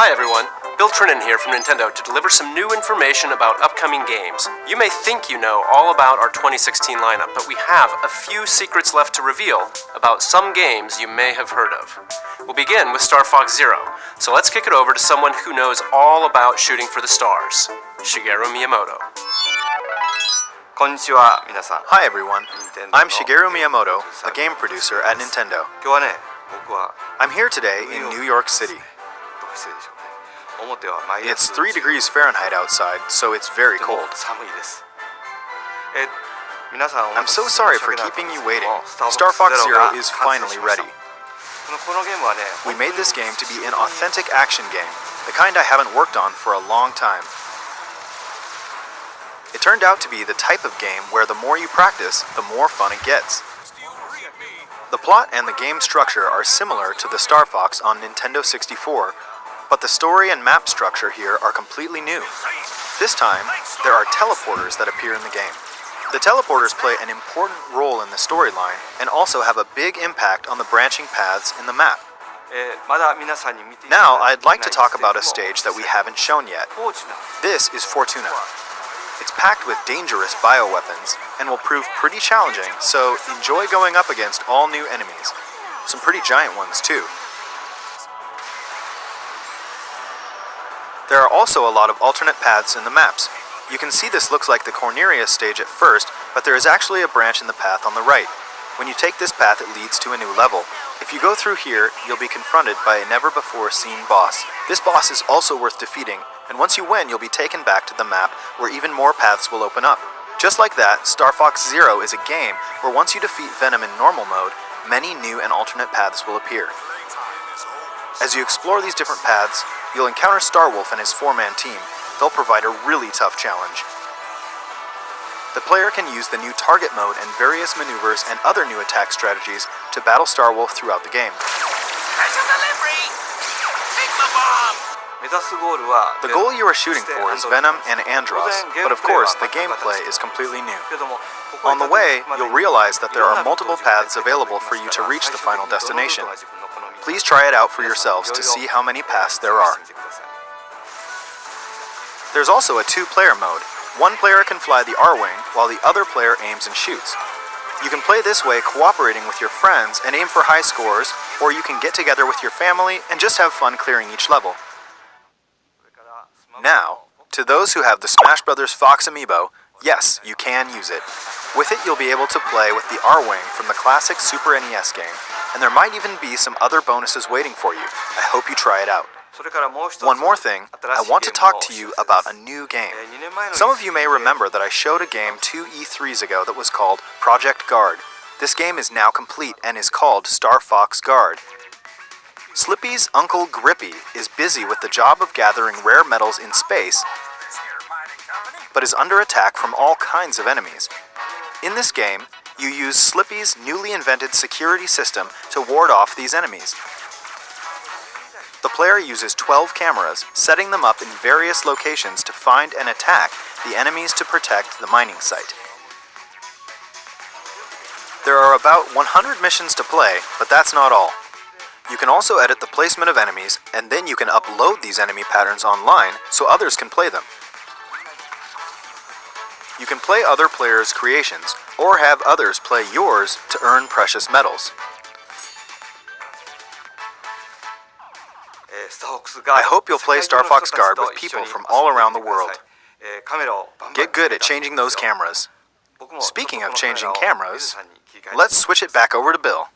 Hi everyone, Bill Trinan here from Nintendo to deliver some new information about upcoming games. You may think you know all about our 2016 lineup, but we have a few secrets left to reveal about some games you may have heard of. We'll begin with Star Fox Zero, so let's kick it over to someone who knows all about shooting for the stars, Shigeru Miyamoto. Konnichiwa, minasan. Hi everyone, I'm Shigeru Miyamoto, a game producer at Nintendo. I'm here today in New York City. It's 3 degrees Fahrenheit outside, so it's very cold. I'm so sorry for keeping you waiting. Star Fox Zero is finally ready. We made this game to be an authentic action game, the kind I haven't worked on for a long time. It turned out to be the type of game where the more you practice, the more fun it gets. The plot and the game structure are similar to the Star Fox on Nintendo 64, but the story and map structure here are completely new. This time, there are teleporters that appear in the game. The teleporters play an important role in the storyline and also have a big impact on the branching paths in the map. Now, I'd like to talk about a stage that we haven't shown yet. This is Fortuna. It's packed with dangerous bioweapons and will prove pretty challenging, so enjoy going up against all new enemies. Some pretty giant ones, too. There are also a lot of alternate paths in the maps. You can see this looks like the Corneria stage at first, but there is actually a branch in the path on the right. When you take this path, it leads to a new level. If you go through here, you'll be confronted by a never-before-seen boss. This boss is also worth defeating, and once you win, you'll be taken back to the map where even more paths will open up. Just like that, Star Fox Zero is a game where once you defeat Venom in normal mode, many new and alternate paths will appear. As you explore these different paths, you'll encounter Starwolf and his 4-man team. They'll provide a really tough challenge. The player can use the new target mode and various maneuvers and other new attack strategies to battle Starwolf throughout the game. Special delivery! Take the bomb! The goal you are shooting for is Venom and Andross, but of course, the gameplay is completely new. On the way, you'll realize that there are multiple paths available for you to reach the final destination. Please try it out for yourselves to see how many paths there are. There's also a 2-player mode. One player can fly the R-Wing, while the other player aims and shoots. You can play this way cooperating with your friends and aim for high scores, or you can get together with your family and just have fun clearing each level. Now, to those who have the Smash Bros. Fox amiibo, yes, you can use it. With it, you'll be able to play with the R-Wing from the classic Super NES game, and there might even be some other bonuses waiting for you. I hope you try it out. One more thing, I want to talk to you about a new game. Some of you may remember that I showed a game 2 E3s ago that was called Project Guard. This game is now complete and is called Star Fox Guard. Slippy's Uncle Grippy is busy with the job of gathering rare metals in space, but is under attack from all kinds of enemies. In this game, you use Slippy's newly invented security system to ward off these enemies. The player uses 12 cameras, setting them up in various locations to find and attack the enemies to protect the mining site. There are about 100 missions to play, but that's not all. You can also edit the placement of enemies, and then you can upload these enemy patterns online so others can play them. You can play other players' creations, or have others play yours to earn precious metals. I hope you'll play Star Fox Guard with people from all around the world. Get good at changing those cameras. Speaking of changing cameras, let's switch it back over to Bill.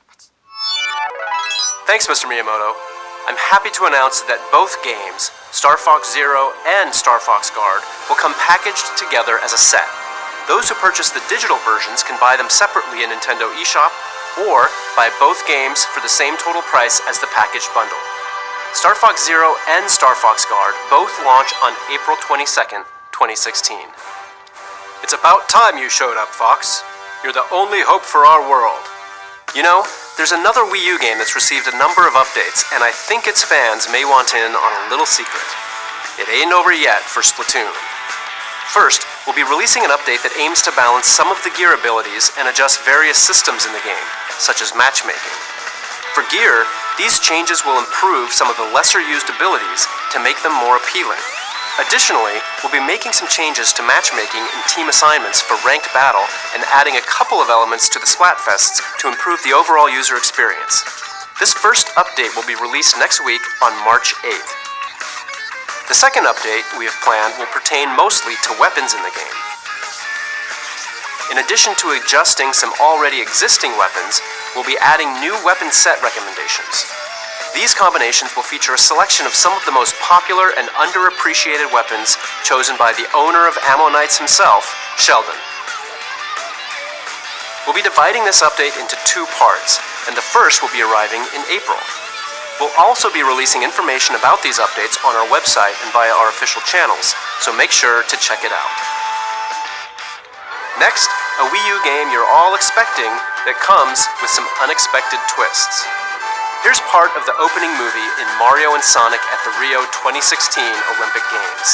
Thanks, Mr. Miyamoto. I'm happy to announce that both games, Star Fox Zero and Star Fox Guard, will come packaged together as a set. Those who purchase the digital versions can buy them separately in Nintendo eShop, or buy both games for the same total price as the packaged bundle. Star Fox Zero and Star Fox Guard both launch on April 22nd, 2016. It's about time you showed up, Fox. You're the only hope for our world. You know, there's another Wii U game that's received a number of updates, and I think its fans may want in on a little secret. It ain't over yet for Splatoon. First, we'll be releasing an update that aims to balance some of the gear abilities and adjust various systems in the game, such as matchmaking. For gear, these changes will improve some of the lesser-used abilities to make them more appealing. Additionally, we'll be making some changes to matchmaking and team assignments for ranked battle and adding a couple of elements to the Splatfests to improve the overall user experience. This first update will be released next week on March 8th. The second update we have planned will pertain mostly to weapons in the game. In addition to adjusting some already existing weapons, we'll be adding new weapon set recommendations. These combinations will feature a selection of some of the most popular and underappreciated weapons chosen by the owner of Ammo Knights himself, Sheldon. We'll be dividing this update into two parts, and the first will be arriving in April. We'll also be releasing information about these updates on our website and via our official channels, so make sure to check it out. Next, a Wii U game you're all expecting that comes with some unexpected twists. Here's part of the opening movie in Mario and Sonic at the Rio 2016 Olympic Games.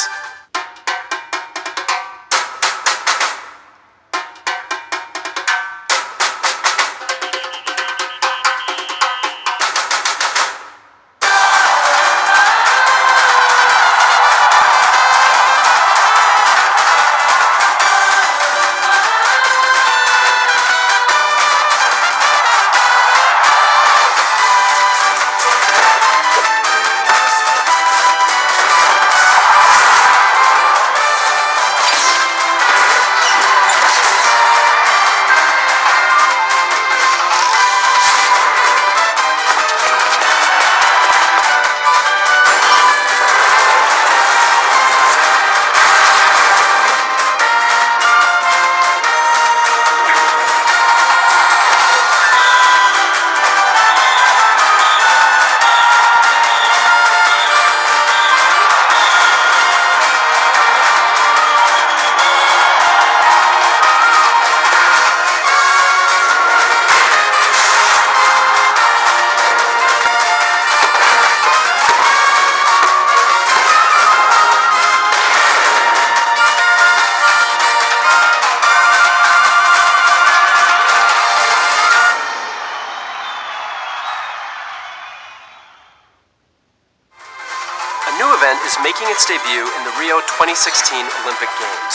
Is making its debut in the Rio 2016 Olympic Games,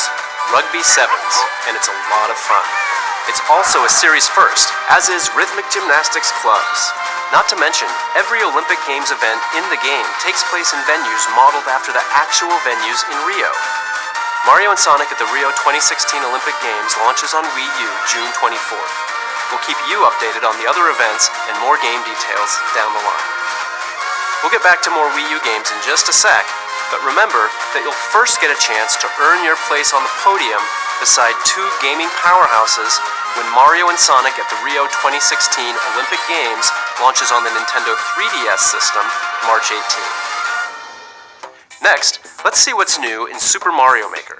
Rugby Sevens, and it's a lot of fun. It's also a series first, as is Rhythmic Gymnastics Clubs. Not to mention, every Olympic Games event in the game takes place in venues modeled after the actual venues in Rio. Mario and Sonic at the Rio 2016 Olympic Games launches on Wii U June 24th. We'll keep you updated on the other events and more game details down the line. We'll get back to more Wii U games in just a sec, but remember that you'll first get a chance to earn your place on the podium beside two gaming powerhouses when Mario and Sonic at the Rio 2016 Olympic Games launches on the Nintendo 3DS system March 18th. Next, let's see what's new in Super Mario Maker.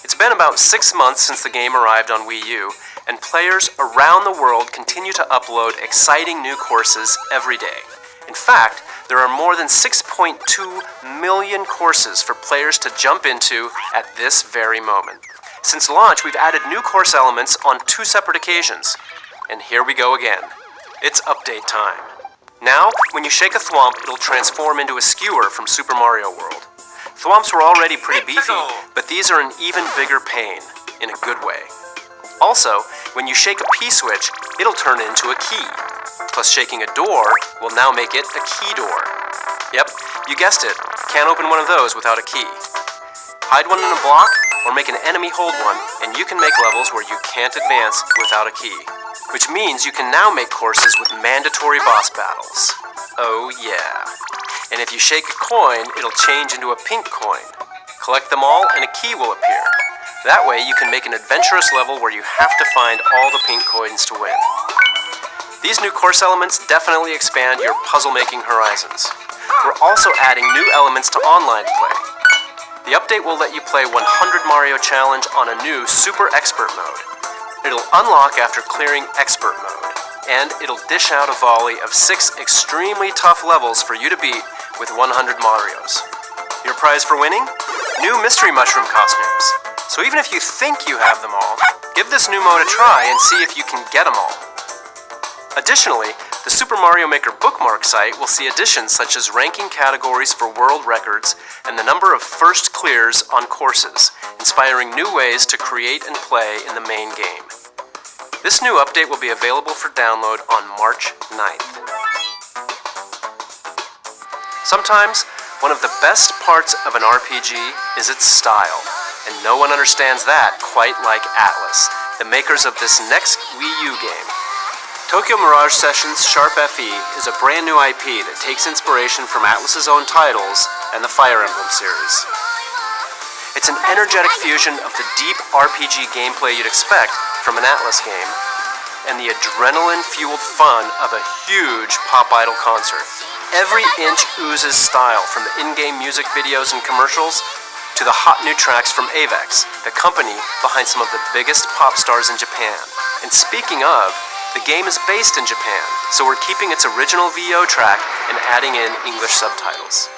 It's been about 6 months since the game arrived on Wii U, and players around the world continue to upload exciting new courses every day. In fact, there are more than 6.2 million courses for players to jump into at this very moment. Since launch, we've added new course elements on 2 separate occasions. And here we go again. It's update time. Now, when you shake a thwomp, it'll transform into a skewer from Super Mario World. Thwomps were already pretty beefy, but these are an even bigger pain, in a good way. Also, when you shake a P-switch, it'll turn into a key. Plus shaking a door will now make it a key door. Yep, you guessed it, can't open one of those without a key. Hide one in a block, or make an enemy hold one, and you can make levels where you can't advance without a key. Which means you can now make courses with mandatory boss battles. Oh yeah. And if you shake a coin, it'll change into a pink coin. Collect them all and a key will appear. That way you can make an adventurous level where you have to find all the pink coins to win. These new course elements definitely expand your puzzle-making horizons. We're also adding new elements to online play. The update will let you play 100 Mario Challenge on a new Super Expert mode. It'll unlock after clearing Expert mode, and it'll dish out a volley of 6 extremely tough levels for you to beat with 100 Marios. Your prize for winning? New Mystery Mushroom costumes. So even if you think you have them all, give this new mode a try and see if you can get them all. Additionally, the The Super Mario Maker bookmark site will see additions such as ranking categories for world records and the number of first clears on courses, inspiring new ways to create and play in the main game. This new update will be available for download on March 9th. Sometimes, one of the best parts of an RPG is its style, and no one understands that quite like Atlus, the makers of this next Wii U game. Tokyo Mirage Sessions Sharp FE is a brand new IP that takes inspiration from Atlus's own titles and the Fire Emblem series. It's an energetic fusion of the deep RPG gameplay you'd expect from an Atlus game and the adrenaline-fueled fun of a huge pop idol concert. Every inch oozes style, from the in-game music videos and commercials to the hot new tracks from Avex, the company behind some of the biggest pop stars in Japan. And speaking of, the game is based in Japan, so we're keeping its original VO track and adding in English subtitles.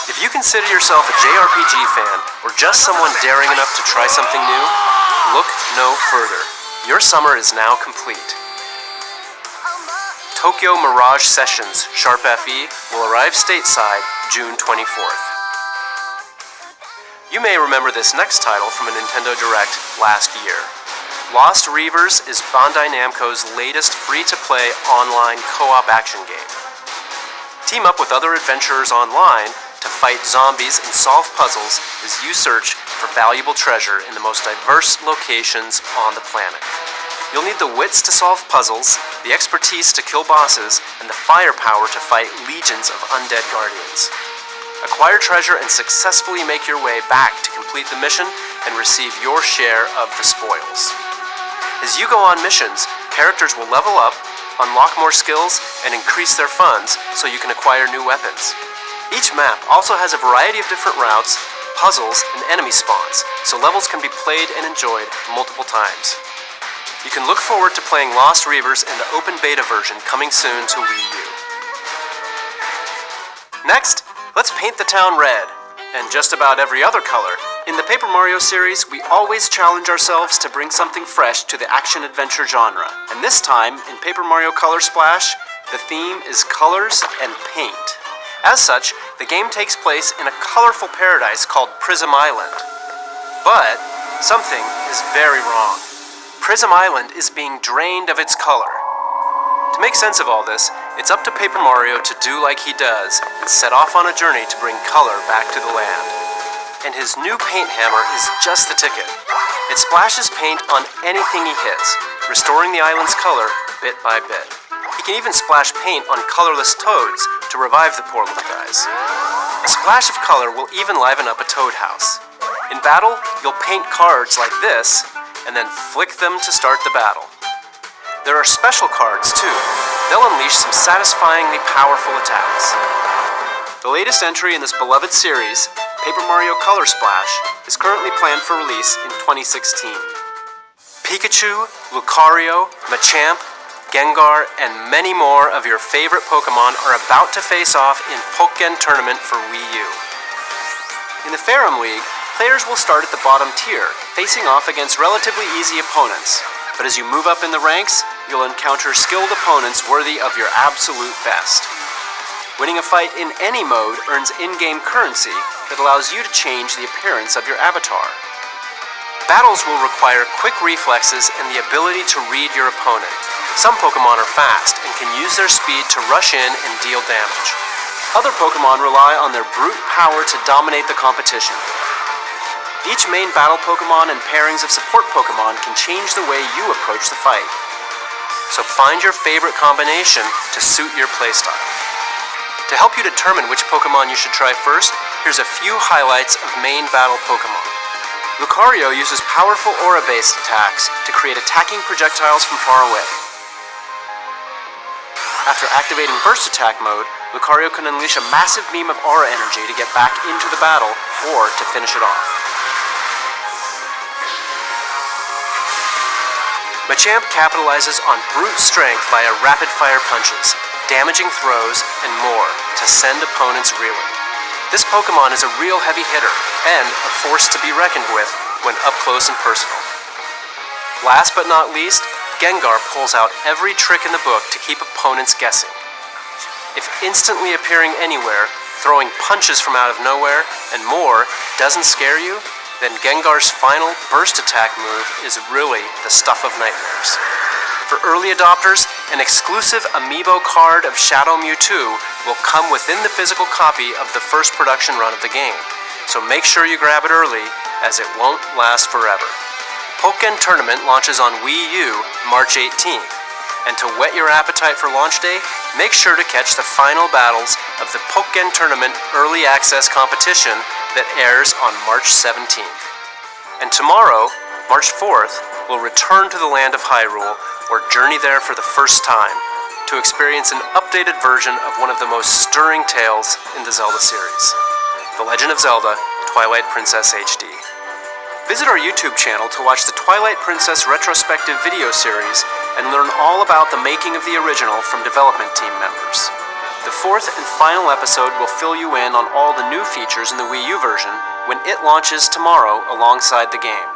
If you consider yourself a JRPG fan or just someone daring enough to try something new, look no further. Your summer is now complete. Tokyo Mirage Sessions Sharp FE will arrive stateside June 24th. You may remember this next title from a Nintendo Direct last year. Lost Reavers is Bandai Namco's latest free-to-play online co-op action game. Team up with other adventurers online to fight zombies and solve puzzles as you search for valuable treasure in the most diverse locations on the planet. You'll need the wits to solve puzzles, the expertise to kill bosses, and the firepower to fight legions of undead guardians. Acquire treasure and successfully make your way back to complete the mission and receive your share of the spoils. As you go on missions, characters will level up, unlock more skills, and increase their funds so you can acquire new weapons. Each map also has a variety of different routes, puzzles, and enemy spawns, so levels can be played and enjoyed multiple times. You can look forward to playing Lost Reavers in the open beta version coming soon to Wii U. Next, let's paint the town red, and just about every other color. In the Paper Mario series, we always challenge ourselves to bring something fresh to the action-adventure genre. And this time, in Paper Mario Color Splash, the theme is colors and paint. As such, the game takes place in a colorful paradise called Prism Island. But something is very wrong. Prism Island is being drained of its color. To make sense of all this, it's up to Paper Mario to do like he does and set off on a journey to bring color back to the land. And his new paint hammer is just the ticket. It splashes paint on anything he hits, restoring the island's color bit by bit. He can even splash paint on colorless toads to revive the poor little guys. A splash of color will even liven up a toad house. In battle, you'll paint cards like this, and then flick them to start the battle. There are special cards, too. They'll unleash some satisfyingly powerful attacks. The latest entry in this beloved series, Paper Mario Color Splash, is currently planned for release in 2016. Pikachu, Lucario, Machamp, Gengar, and many more of your favorite Pokemon are about to face off in Pokmon Tournament for Wii U. In the Ferrum League, players will start at the bottom tier, facing off against relatively easy opponents. But as you move up in the ranks, you'll encounter skilled opponents worthy of your absolute best. Winning a fight in any mode earns in-game currency that allows you to change the appearance of your avatar. Battles will require quick reflexes and the ability to read your opponent. Some Pokemon are fast and can use their speed to rush in and deal damage. Other Pokemon rely on their brute power to dominate the competition. Each main battle Pokemon and pairings of support Pokemon can change the way you approach the fight. So find your favorite combination to suit your playstyle. To help you determine which Pokemon you should try first, here's a few highlights of main battle Pokemon. Lucario uses powerful aura-based attacks to create attacking projectiles from far away. After activating Burst Attack mode, Lucario can unleash a massive beam of aura energy to get back into the battle or to finish it off. Machamp capitalizes on brute strength via rapid-fire punches, damaging throws, and more to send opponents reeling. This Pokemon is a real heavy hitter and a force to be reckoned with when up close and personal. Last but not least, Gengar pulls out every trick in the book to keep opponents guessing. If instantly appearing anywhere, throwing punches from out of nowhere, and more doesn't scare you, then Gengar's final burst attack move is really the stuff of nightmares. For early adopters, an exclusive amiibo card of Shadow Mewtwo will come within the physical copy of the first production run of the game, so make sure you grab it early, as it won't last forever. Pokmon Tournament launches on Wii U March 18th, and to whet your appetite for launch day, make sure to catch the final battles of the Pokmon Tournament Early Access competition that airs on March 17th. And tomorrow, March 4th, we'll return to the land of Hyrule, or journey there for the first time, to experience an updated version of one of the most stirring tales in the Zelda series, The Legend of Zelda: Twilight Princess HD. Visit our YouTube channel to watch the Twilight Princess retrospective video series and learn all about the making of the original from development team members. The fourth and final episode will fill you in on all the new features in the Wii U version when it launches tomorrow alongside the game.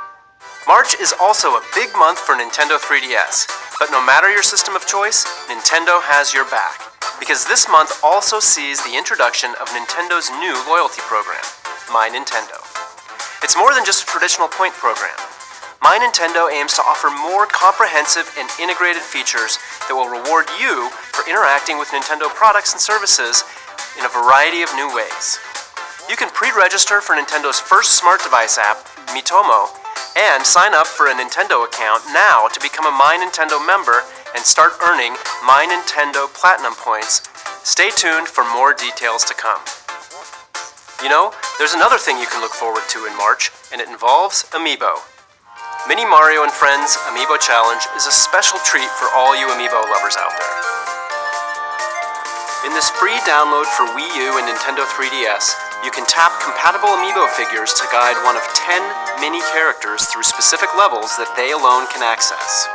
March is also a big month for Nintendo 3DS, but no matter your system of choice, Nintendo has your back, because this month also sees the introduction of Nintendo's new loyalty program, My Nintendo. It's more than just a traditional point program. My Nintendo aims to offer more comprehensive and integrated features that will reward you for interacting with Nintendo products and services in a variety of new ways. You can pre-register for Nintendo's first smart device app, Miitomo, and sign up for a Nintendo account now to become a My Nintendo member and start earning My Nintendo Platinum points. Stay tuned for more details to come. You know, there's another thing you can look forward to in March, and it involves Amiibo. Mini Mario and Friends Amiibo Challenge is a special treat for all you Amiibo lovers out there. In this free download for Wii U and Nintendo 3DS, you can tap compatible Amiibo figures to guide one of 10 mini characters through specific levels that they alone can access.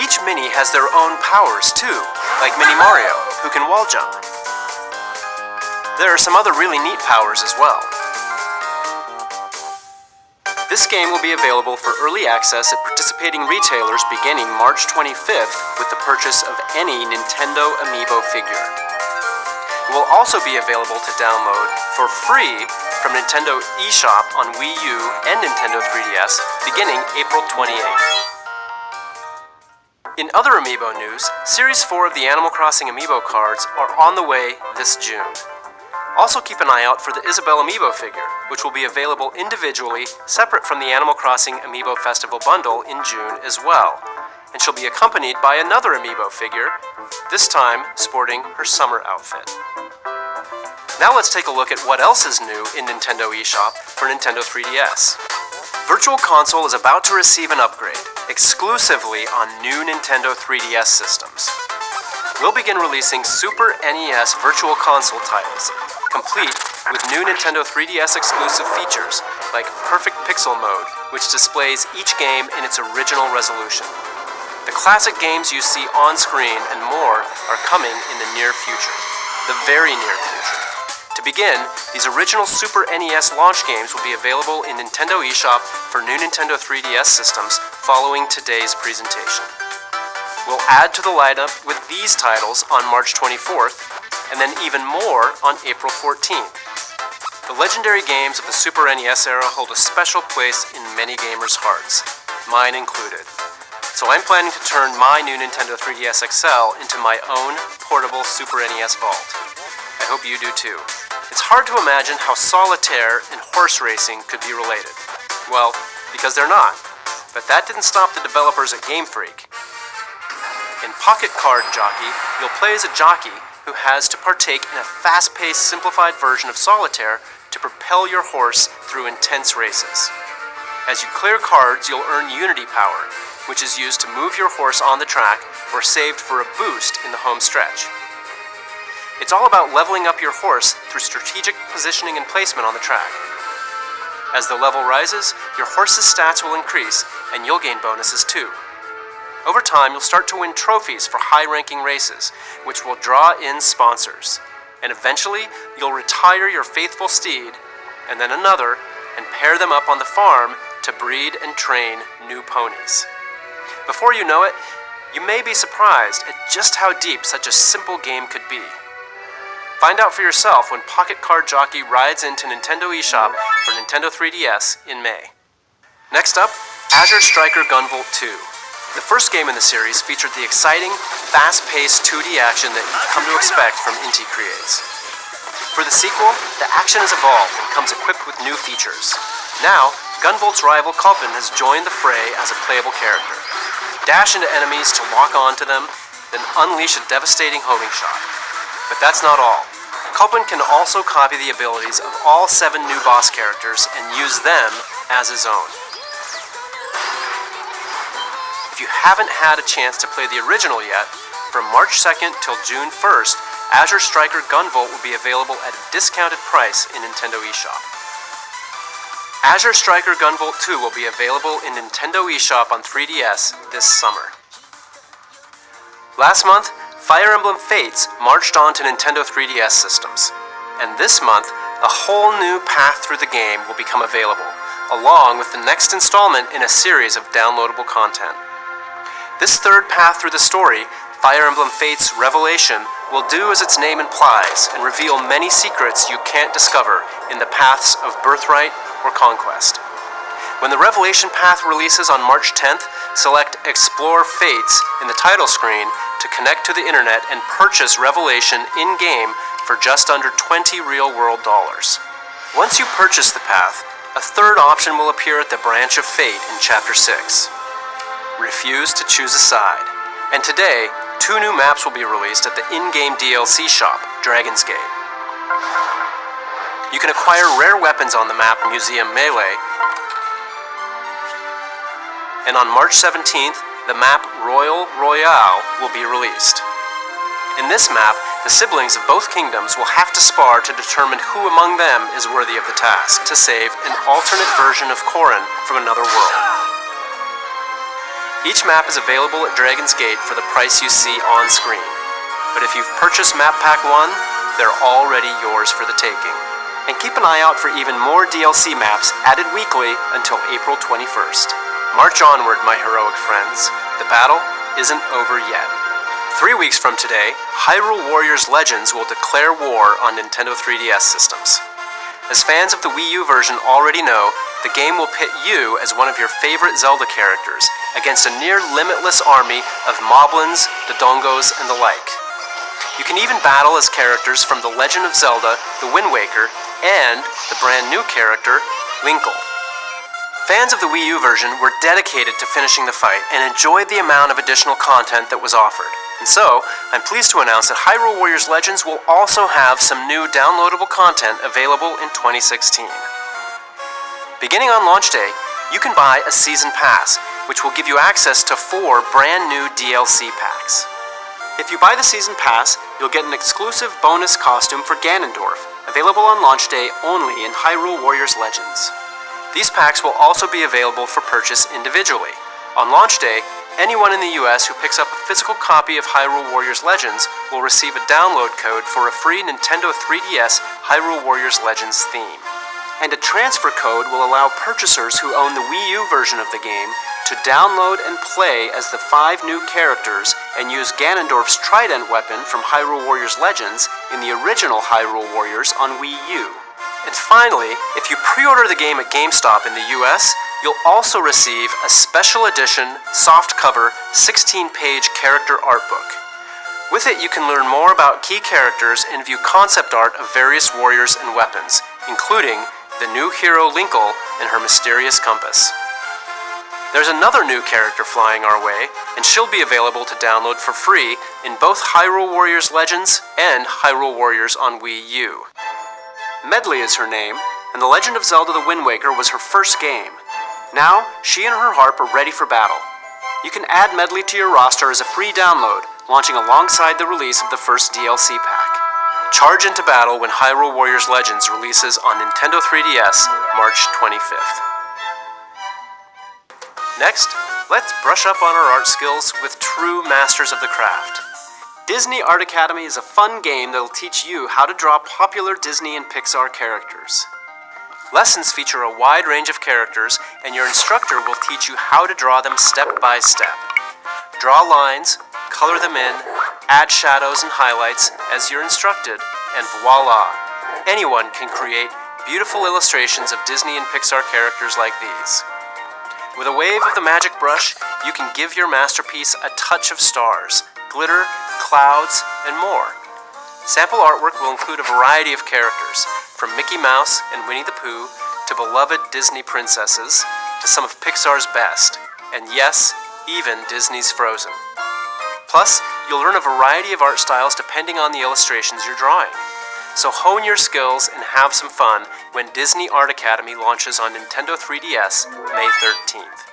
Each mini has their own powers too, like Mini Mario, who can wall jump. There are some other really neat powers as well. This game will be available for early access at participating retailers beginning March 25th with the purchase of any Nintendo Amiibo figure. It will also be available to download for free from Nintendo eShop on Wii U and Nintendo 3DS beginning April 28th. In other Amiibo news, Series 4 of the Animal Crossing Amiibo cards are on the way this June. Also keep an eye out for the Isabelle Amiibo figure, which will be available individually, separate from the Animal Crossing Amiibo Festival bundle in June as well. And she'll be accompanied by another Amiibo figure, this time sporting her summer outfit. Now let's take a look at what else is new in Nintendo eShop for Nintendo 3DS. Virtual Console is about to receive an upgrade, exclusively on new Nintendo 3DS systems. We'll begin releasing Super NES Virtual Console titles, complete with new Nintendo 3DS exclusive features like Perfect Pixel Mode, which displays each game in its original resolution. The classic games you see on screen and more are coming in the near future, the very near future. To begin, these original Super NES launch games will be available in Nintendo eShop for new Nintendo 3DS systems following today's presentation. We'll add to the lineup with these titles on March 24th, and then even more on April 14th. The legendary games of the Super NES era hold a special place in many gamers' hearts, mine included. So I'm planning to turn my new Nintendo 3DS XL into my own portable Super NES vault. I hope you do too. It's hard to imagine how solitaire and horse racing could be related. Well, because they're not. But that didn't stop the developers at Game Freak. In Pocket Card Jockey, you'll play as a jockey who has to partake in a fast-paced, simplified version of solitaire to propel your horse through intense races. As you clear cards, you'll earn Unity Power, which is used to move your horse on the track or saved for a boost in the home stretch. It's all about leveling up your horse through strategic positioning and placement on the track. As the level rises, your horse's stats will increase, and you'll gain bonuses too. Over time, you'll start to win trophies for high-ranking races, which will draw in sponsors. And eventually, you'll retire your faithful steed, and then another, and pair them up on the farm to breed and train new ponies. Before you know it, you may be surprised at just how deep such a simple game could be. Find out for yourself when Pocket Card Jockey rides into Nintendo eShop for Nintendo 3DS in May. Next up, Azure Striker Gunvolt 2. The first game in the series featured the exciting, fast-paced 2D action that you've come to expect from Inti Creates. For the sequel, the action has evolved and comes equipped with new features. Now, Gunvolt's rival Culpin has joined the fray as a playable character. Dash into enemies to lock onto them, then unleash a devastating homing shot. But that's not all. Culpin can also copy the abilities of all 7 new boss characters and use them as his own. If you haven't had a chance to play the original yet, from March 2nd till June 1st, Azure Striker Gunvolt will be available at a discounted price in Nintendo eShop. Azure Striker Gunvolt 2 will be available in Nintendo eShop on 3DS this summer. Last month, Fire Emblem Fates marched on to Nintendo 3DS systems, and this month, a whole new path through the game will become available, along with the next installment in a series of downloadable content. This third path through the story, Fire Emblem Fates Revelation, will do as its name implies and reveal many secrets you can't discover in the paths of Birthright or Conquest. When the Revelation path releases on March 10th, select Explore Fates in the title screen to connect to the internet and purchase Revelation in-game for just under $20 real-world dollars. Once you purchase the path, a third option will appear at the Branch of Fate in Chapter 6. Refuse to choose a side. And today, 2 new maps will be released at the in-game DLC shop, Dragon's Gate. You can acquire rare weapons on the map Museum Melee, and on March 17th, the map Royal Royale will be released. In this map, the siblings of both kingdoms will have to spar to determine who among them is worthy of the task to save an alternate version of Corrin from another world. Each map is available at Dragon's Gate for the price you see on screen, but if you've purchased Map Pack 1, they're already yours for the taking. And keep an eye out for even more DLC maps added weekly until April 21st. March onward, my heroic friends. The battle isn't over yet. 3 weeks from today, Hyrule Warriors Legends will declare war on Nintendo 3DS systems. As fans of the Wii U version already know, the game will pit you as one of your favorite Zelda characters against a near-limitless army of Moblins, Dodongos, and the like. You can even battle as characters from The Legend of Zelda, The Wind Waker, and the brand new character, Linkle. Fans of the Wii U version were dedicated to finishing the fight and enjoyed the amount of additional content that was offered. And so, I'm pleased to announce that Hyrule Warriors Legends will also have some new downloadable content available in 2016. Beginning on launch day, you can buy a Season Pass, which will give you access to 4 brand new DLC packs. If you buy the Season Pass, you'll get an exclusive bonus costume for Ganondorf, available on launch day only in Hyrule Warriors Legends. These packs will also be available for purchase individually. On launch day, anyone in the US who picks up a physical copy of Hyrule Warriors Legends will receive a download code for a free Nintendo 3DS Hyrule Warriors Legends theme. And a transfer code will allow purchasers who own the Wii U version of the game to download and play as the 5 new characters and use Ganondorf's trident weapon from Hyrule Warriors Legends in the original Hyrule Warriors on Wii U. And finally, if you pre-order the game at GameStop in the US, you'll also receive a special edition, softcover, 16-page character art book. With it, you can learn more about key characters and view concept art of various warriors and weapons, including the new hero Linkle and her mysterious compass. There's another new character flying our way, and she'll be available to download for free in both Hyrule Warriors Legends and Hyrule Warriors on Wii U. Medley is her name, and The Legend of Zelda The Wind Waker was her first game. Now, she and her harp are ready for battle. You can add Medley to your roster as a free download, launching alongside the release of the first DLC pack. Charge into battle when Hyrule Warriors Legends releases on Nintendo 3DS, March 25th. Next, let's brush up on our art skills with true masters of the craft. Disney Art Academy is a fun game that'll teach you how to draw popular Disney and Pixar characters. Lessons feature a wide range of characters, and your instructor will teach you how to draw them step by step. Draw lines, color them in, add shadows and highlights as you're instructed, and voila! Anyone can create beautiful illustrations of Disney and Pixar characters like these. With a wave of the magic brush, you can give your masterpiece a touch of stars, glitter, clouds, and more. Sample artwork will include a variety of characters, from Mickey Mouse and Winnie the Pooh to beloved Disney princesses to some of Pixar's best, and yes, even Disney's Frozen. Plus, you'll learn a variety of art styles depending on the illustrations you're drawing. So hone your skills and have some fun when Disney Art Academy launches on Nintendo 3DS May 13th.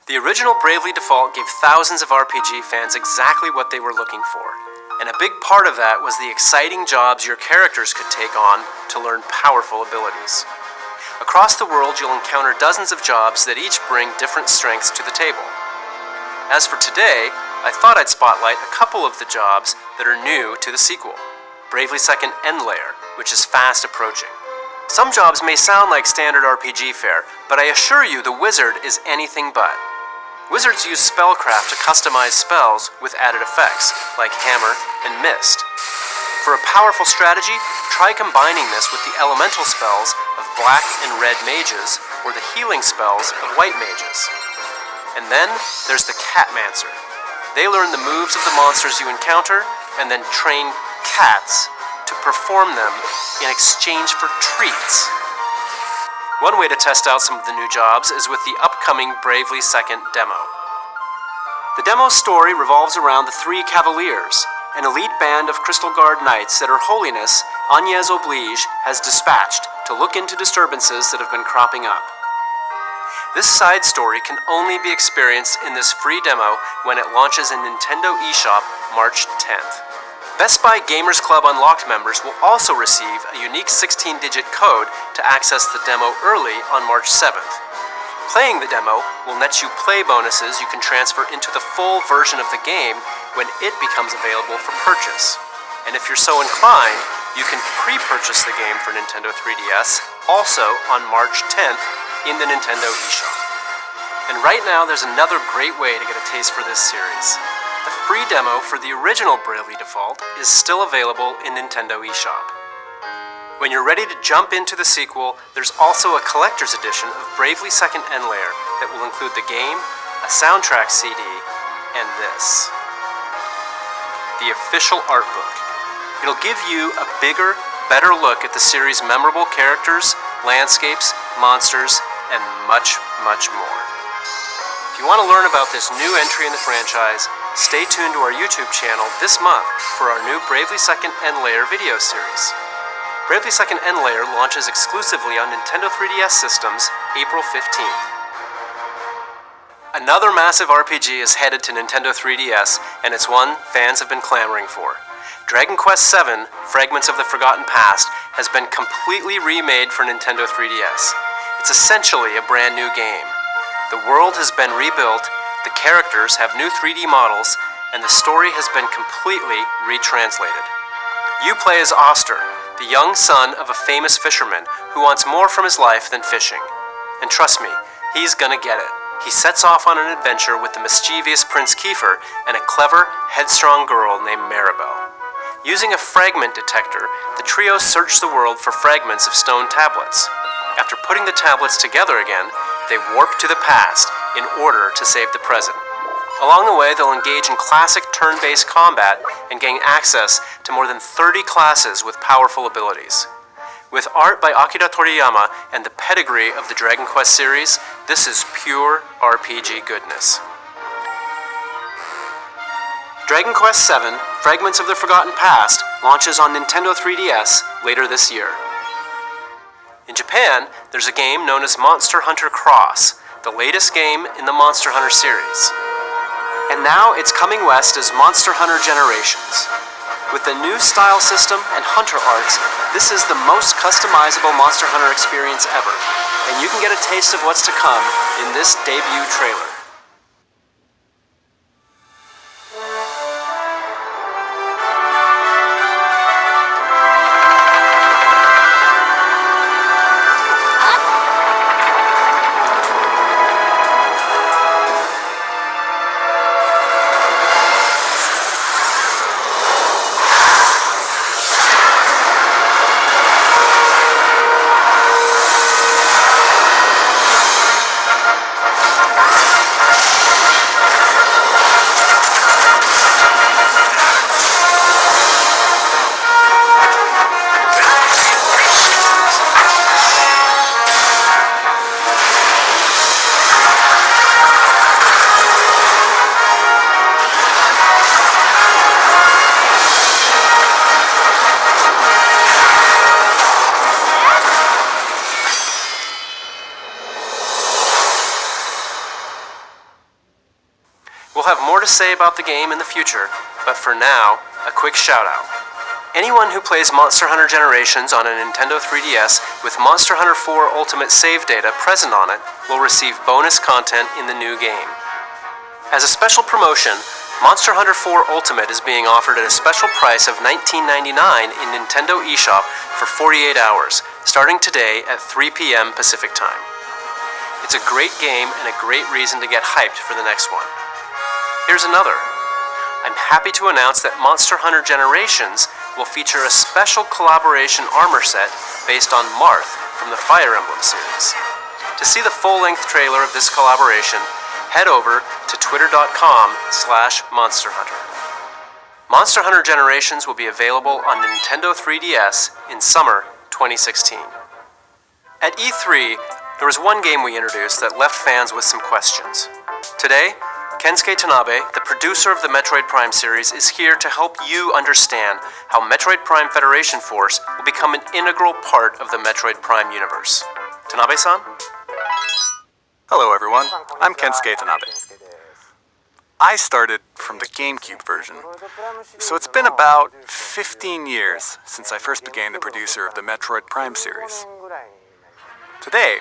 The original Bravely Default gave thousands of RPG fans exactly what they were looking for, and a big part of that was the exciting jobs your characters could take on to learn powerful abilities. Across the world, you'll encounter dozens of jobs that each bring different strengths to the table. As for today, I thought I'd spotlight a couple of the jobs that are new to the sequel. Bravely Second End Layer, which is fast approaching. Some jobs may sound like standard RPG fare, but I assure you the wizard is anything but. Wizards use spellcraft to customize spells with added effects, like hammer and mist. For a powerful strategy, try combining this with the elemental spells of black and red mages, or the healing spells of white mages. And then there's the Catmancer. They learn the moves of the monsters you encounter, and then train cats to perform them in exchange for treats. One way to test out some of the new jobs is with the upcoming Bravely Second demo. The demo's story revolves around the Three Cavaliers, an elite band of Crystal Guard knights that Her Holiness, Agnès Oblige, has dispatched to look into disturbances that have been cropping up. This side story can only be experienced in this free demo when it launches in Nintendo eShop March 10th. Best Buy Gamers Club Unlocked members will also receive a unique 16-digit code to access the demo early on March 7th. Playing the demo will net you play bonuses you can transfer into the full version of the game when it becomes available for purchase. And if you're so inclined, you can pre-purchase the game for Nintendo 3DS also on March 10th in the Nintendo eShop. And right now there's another great way to get a taste for this series. The free demo for the original Bravely Default is still available in Nintendo eShop. When you're ready to jump into the sequel, there's also a collector's edition of Bravely Second End Layer that will include the game, a soundtrack CD, and this. The official art book. It'll give you a bigger, better look at the series' memorable characters, landscapes, monsters, and much, much more. If you want to learn about this new entry in the franchise, stay tuned to our YouTube channel this month for our new Bravely Second End Layer video series. Bravely Second End Layer launches exclusively on Nintendo 3DS systems April 15th. Another massive RPG is headed to Nintendo 3DS, and it's one fans have been clamoring for. Dragon Quest VII, Fragments of the Forgotten Past, has been completely remade for Nintendo 3DS. It's essentially a brand new game. The world has been rebuilt, the characters have new 3D models, and the story has been completely retranslated. You play as Oster, the young son of a famous fisherman who wants more from his life than fishing. And trust me, he's gonna get it. He sets off on an adventure with the mischievous Prince Kiefer and a clever, headstrong girl named Maribel. Using a fragment detector, the trio search the world for fragments of stone tablets. After putting the tablets together again, they warp to the past in order to save the present. Along the way, they'll engage in classic turn-based combat and gain access to more than 30 classes with powerful abilities. With art by Akira Toriyama and the pedigree of the Dragon Quest series, this is pure RPG goodness. Dragon Quest VII, Fragments of the Forgotten Past, launches on Nintendo 3DS later this year. In Japan, there's a game known as Monster Hunter Cross, the latest game in the Monster Hunter series. And now it's coming west as Monster Hunter Generations. With the new style system and hunter arts, this is the most customizable Monster Hunter experience ever, and you can get a taste of what's to come in this debut trailer. We'll have more to say about the game in the future, but for now, a quick shout out. Anyone who plays Monster Hunter Generations on a Nintendo 3DS with Monster Hunter 4 Ultimate save data present on it will receive bonus content in the new game. As a special promotion, Monster Hunter 4 Ultimate is being offered at a special price of $19.99 in Nintendo eShop for 48 hours, starting today at 3 p.m. Pacific Time. It's a great game and a great reason to get hyped for the next one. Here's another. I'm happy to announce that Monster Hunter Generations will feature a special collaboration armor set based on Marth from the Fire Emblem series. To see the full-length trailer of this collaboration, head over to twitter.com/monsterhunter. Monster Hunter Generations will be available on Nintendo 3DS in summer 2016. At E3, there was one game we introduced that left fans with some questions. Today, Kensuke Tanabe, the producer of the Metroid Prime series, is here to help you understand how Metroid Prime Federation Force will become an integral part of the Metroid Prime universe. Tanabe-san? Hello everyone, I'm Kensuke Tanabe. I started from the GameCube version, so it's been about 15 years since I first became the producer of the Metroid Prime series. Today,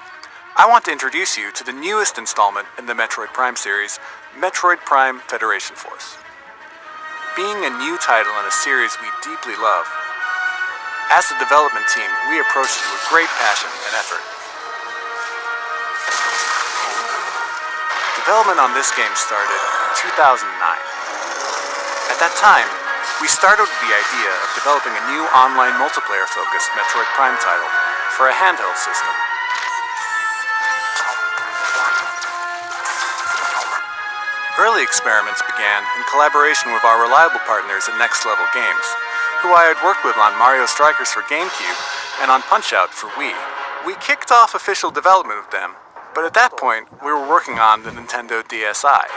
I want to introduce you to the newest installment in the Metroid Prime series, Metroid Prime Federation Force. Being a new title in a series we deeply love, as the development team, we approached it with great passion and effort. Development on this game started in 2009. At that time, we started with the idea of developing a new online multiplayer-focused Metroid Prime title for a handheld system. Early experiments began in collaboration with our reliable partners at Next Level Games, who I had worked with on Mario Strikers for GameCube and on Punch-Out for Wii. We kicked off official development with them, but at that point, we were working on the Nintendo DSi.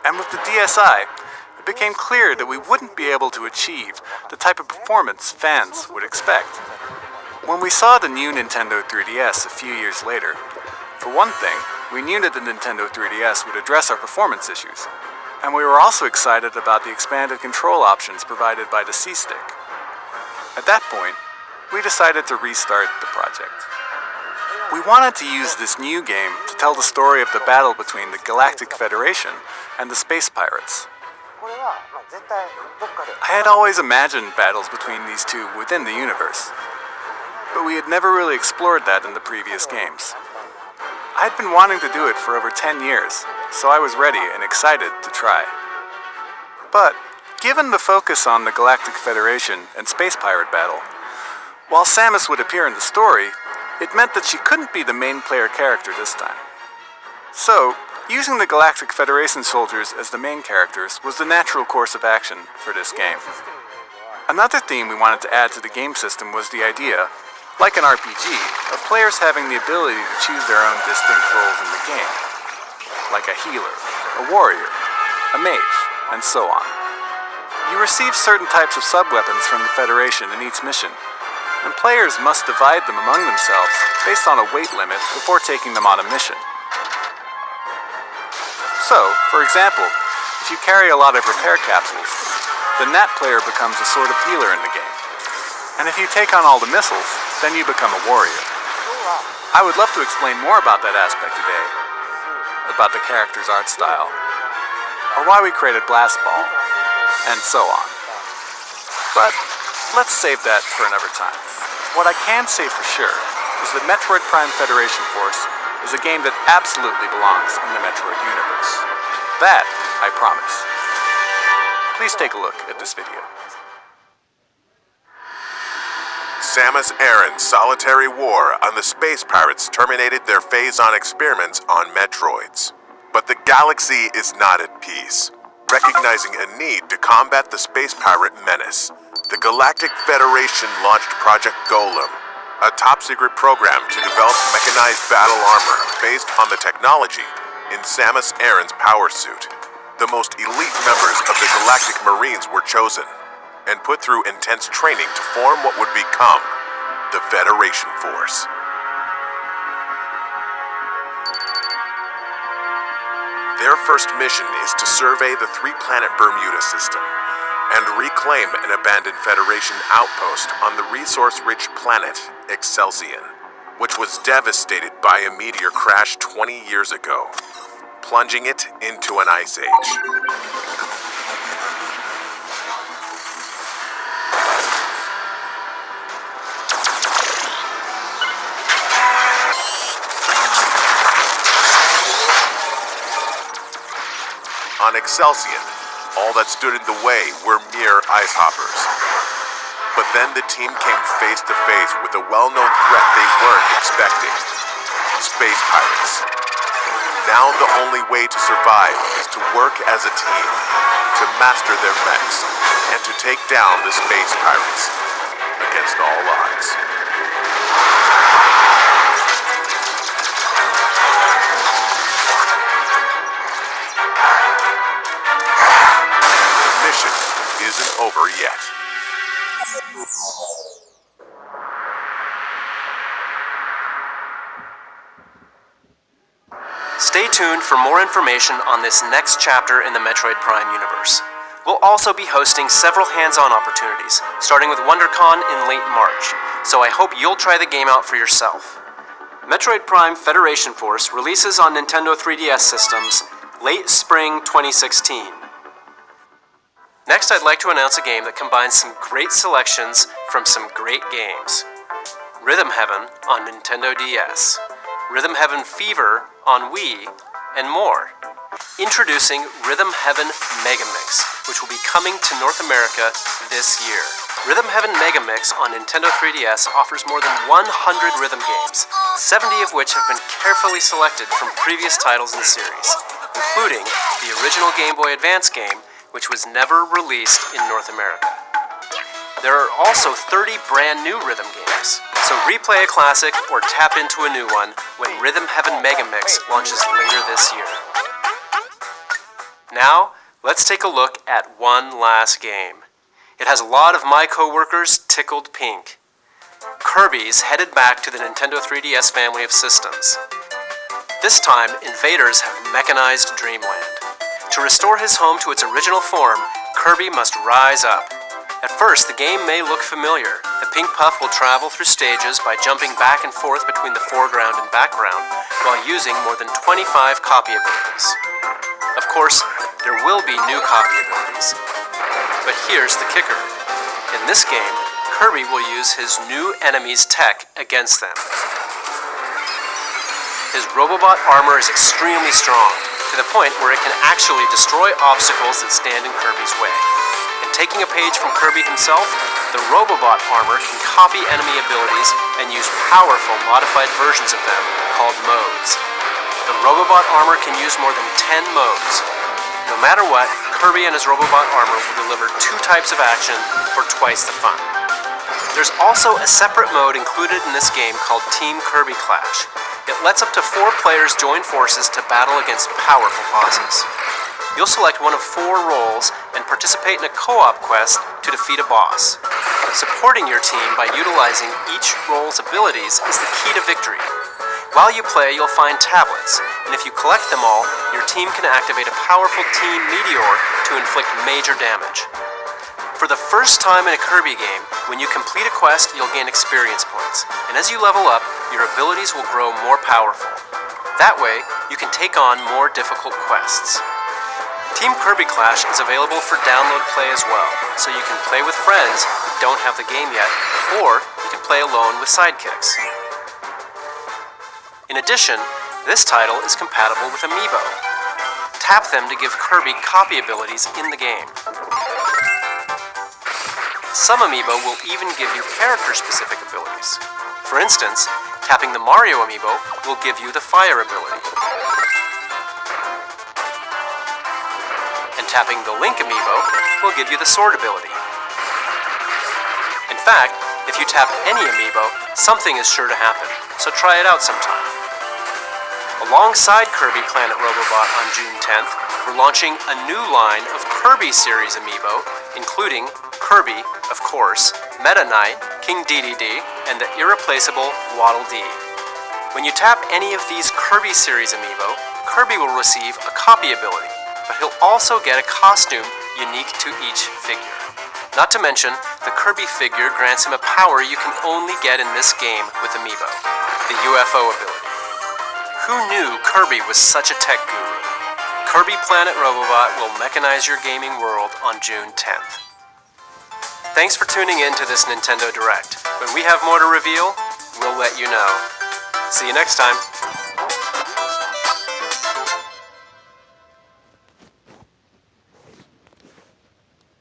And with the DSi, it became clear that we wouldn't be able to achieve the type of performance fans would expect. When we saw the new Nintendo 3DS a few years later, for one thing, we knew that the Nintendo 3DS would address our performance issues, and we were also excited about the expanded control options provided by the C-Stick. At that point, we decided to restart the project. We wanted to use this new game to tell the story of the battle between the Galactic Federation and the Space Pirates. I had always imagined battles between these two within the universe, but we had never really explored that in the previous games. I had been wanting to do it for over 10 years, so I was ready and excited to try. But, given the focus on the Galactic Federation and Space Pirate battle, while Samus would appear in the story, it meant that she couldn't be the main player character this time. So, using the Galactic Federation soldiers as the main characters was the natural course of action for this game. Another theme we wanted to add to the game system was the idea, like an RPG, of players having the ability to choose their own distinct roles in the game, like a healer, a warrior, a mage, and so on. You receive certain types of sub-weapons from the Federation in each mission, and players must divide them among themselves based on a weight limit before taking them on a mission. So, for example, if you carry a lot of repair capsules, then that player becomes a sort of healer in the game. And if you take on all the missiles, then you become a warrior. I would love to explain more about that aspect today, about the character's art style, or why we created Blast Ball, and so on. But let's save that for another time. What I can say for sure is that Metroid Prime Federation Force is a game that absolutely belongs in the Metroid universe. That, I promise. Please take a look at this video. Samus Aran's solitary war on the Space Pirates terminated their phase-on experiments on Metroids. But the galaxy is not at peace. Recognizing a need to combat the Space Pirate menace, the Galactic Federation launched Project Golem, a top-secret program to develop mechanized battle armor based on the technology in Samus Aran's power suit. The most elite members of the Galactic Marines were chosen and put through intense training to form what would become the Federation Force. Their first mission is to survey the three-planet Bermuda system and reclaim an abandoned Federation outpost on the resource-rich planet Excelsior, which was devastated by a meteor crash 20 years ago, plunging it into an ice age. On Excelsior, all that stood in the way were mere ice hoppers. But then the team came face to face with a well-known threat they weren't expecting: space pirates. Now the only way to survive is to work as a team, to master their mechs, and to take down the space pirates against all odds. The mission isn't over yet. Stay tuned for more information on this next chapter in the Metroid Prime universe. We'll also be hosting several hands-on opportunities, starting with WonderCon in late March, so I hope you'll try the game out for yourself. Metroid Prime Federation Force releases on Nintendo 3DS systems late spring 2016. Next, I'd like to announce a game that combines some great selections from some great games. Rhythm Heaven on Nintendo DS, Rhythm Heaven Fever on Wii, and more. Introducing Rhythm Heaven Megamix, which will be coming to North America this year. Rhythm Heaven Megamix on Nintendo 3DS offers more than 100 rhythm games, 70 of which have been carefully selected from previous titles in the series, including the original Game Boy Advance game, which was never released in North America. There are also 30 brand new rhythm games, so replay a classic or tap into a new one when Rhythm Heaven Megamix launches later this year. Now, let's take a look at one last game. It has a lot of my co-workers tickled pink. Kirbys headed back to the Nintendo 3DS family of systems. This time, invaders have mechanized Dreamland. To restore his home to its original form, Kirby must rise up. At first, the game may look familiar. The Pink Puff will travel through stages by jumping back and forth between the foreground and background, while using more than 25 copy abilities. Of course, there will be new copy abilities. But here's the kicker. In this game, Kirby will use his new enemy's tech against them. His Robobot armor is extremely strong, to the point where it can actually destroy obstacles that stand in Kirby's way. And taking a page from Kirby himself, the Robobot armor can copy enemy abilities and use powerful modified versions of them called modes. The Robobot armor can use more than 10 modes. No matter what, Kirby and his Robobot armor will deliver 2 types of action for twice the fun. There's also a separate mode included in this game called Team Kirby Clash. It lets up to 4 players join forces to battle against powerful bosses. You'll select one of 4 roles and participate in a co-op quest to defeat a boss. Supporting your team by utilizing each role's abilities is the key to victory. While you play, you'll find tablets, and if you collect them all, your team can activate a powerful Team Meteor to inflict major damage. For the first time in a Kirby game, when you complete a quest, you'll gain experience points, and as you level up, your abilities will grow more powerful. That way, you can take on more difficult quests. Team Kirby Clash is available for download play as well, so you can play with friends who don't have the game yet, or you can play alone with sidekicks. In addition, this title is compatible with Amiibo. Tap them to give Kirby copy abilities in the game. Some Amiibo will even give you character-specific abilities. For instance, tapping the Mario Amiibo will give you the Fire ability. And tapping the Link Amiibo will give you the Sword ability. In fact, if you tap any Amiibo, something is sure to happen, so try it out sometime. Alongside Kirby Planet Robobot on June 10th, we're launching a new line of Kirby series Amiibo, including Kirby, of course, Meta Knight, King Dedede, and the irreplaceable Waddle Dee. When you tap any of these Kirby series Amiibo, Kirby will receive a copy ability, but he'll also get a costume unique to each figure. Not to mention, the Kirby figure grants him a power you can only get in this game with Amiibo, the UFO ability. Who knew Kirby was such a tech guru? Kirby Planet Robobot will mechanize your gaming world on June 10th. Thanks for tuning in to this Nintendo Direct. When we have more to reveal, we'll let you know. See you next time.